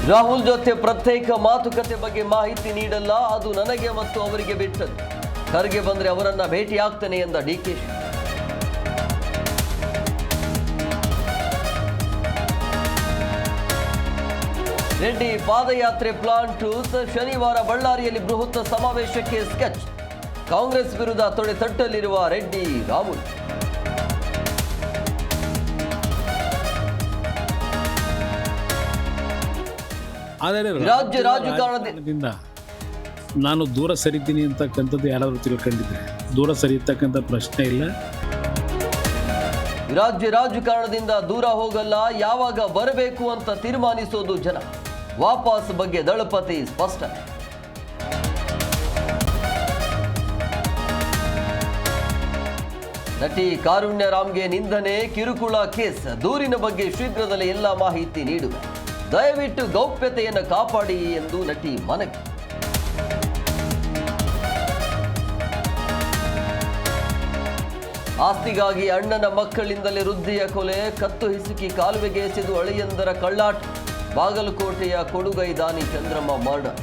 ರಾಹುಲ್ ಜೊತೆ ಪ್ರತ್ಯೇಕ ಮಾತುಕತೆ ಬಗ್ಗೆ ಮಾಹಿತಿ ನೀಡಲ್ಲ, ಅದು ನನಗೆ ಮತ್ತು ಅವರಿಗೆ ಬಿಟ್ಟದ್ದು. ಖರ್ಗೆ ಬಂದ್ರೆ ಅವರನ್ನ ಭೇಟಿಯಾಗ್ತೇನೆ ಎಂದ ಡಿಕೆಶಿ. ರೆಡ್ಡಿ ಪಾದಯಾತ್ರೆ ಪ್ಲಾನ್ ಟೂಸ್. ಶನಿವಾರ ಬಳ್ಳಾರಿಯಲ್ಲಿ ಬೃಹತ್ ಸಮಾವೇಶಕ್ಕೆ ಸ್ಕೆಚ್. ಕಾಂಗ್ರೆಸ್ ವಿರುದ್ಧ ತೊಡೆತಟ್ಟಲಿರುವ ರೆಡ್ಡಿ ರಾಮುಲು. ರಾಜ್ಯ ರಾಜಕಾರಣದಿಂದ ನಾನು ದೂರ ಸರಿತೀನಿ ಅಂತಕ್ಕಂಥದ್ದು ಯಾರಾದರೂ ತಿಳ್ಕೊಂಡಿದ್ರೆ ದೂರ ಸರಿಯತಕ್ಕಂಥ ಪ್ರಶ್ನೆ ಇಲ್ಲ. ರಾಜ್ಯ ರಾಜಕಾರಣದಿಂದ ದೂರ ಹೋಗಲ್ಲ, ಯಾವಾಗ ಬರಬೇಕು ಅಂತ ತೀರ್ಮಾನಿಸೋದು ಜನ. ವಾಪಸ್ ಬಗ್ಗೆ ದಳಪತಿ ಸ್ಪಷ್ಟನೆ. ನಟಿ ಕಾರುಣ್ಯ ರಾಮ್ಗೆ ನಿಂದನೆ, ಕಿರುಕುಳ ಕೇಸ್. ದೂರಿನ ಬಗ್ಗೆ ಶೀಘ್ರದಲ್ಲೇ ಎಲ್ಲ ಮಾಹಿತಿ ನೀಡುವೆ, ದಯವಿಟ್ಟು ಗೌಪ್ಯತೆಯನ್ನು ಕಾಪಾಡಿ ಎಂದು ನಟಿ ಮನವಿ. ಆಸ್ತಿಗಾಗಿ ಅಣ್ಣನ ಮಕ್ಕಳಿಂದಲೇ ವೃದ್ಧಿಯ ಕೊಲೆ, ಕತ್ತು ಹಿಸುಕಿ ಕಾಲುವೆಗೆ ಎಸೆದು ಅಳಿಯಂದರ ಕಳ್ಳಾಟ. ಬಾಗಲಕೋಟೆಯ ಕೊಡುಗೈ ದಾನಿ ಚಂದ್ರಮ್ಮ ಮರ್ಡರ್.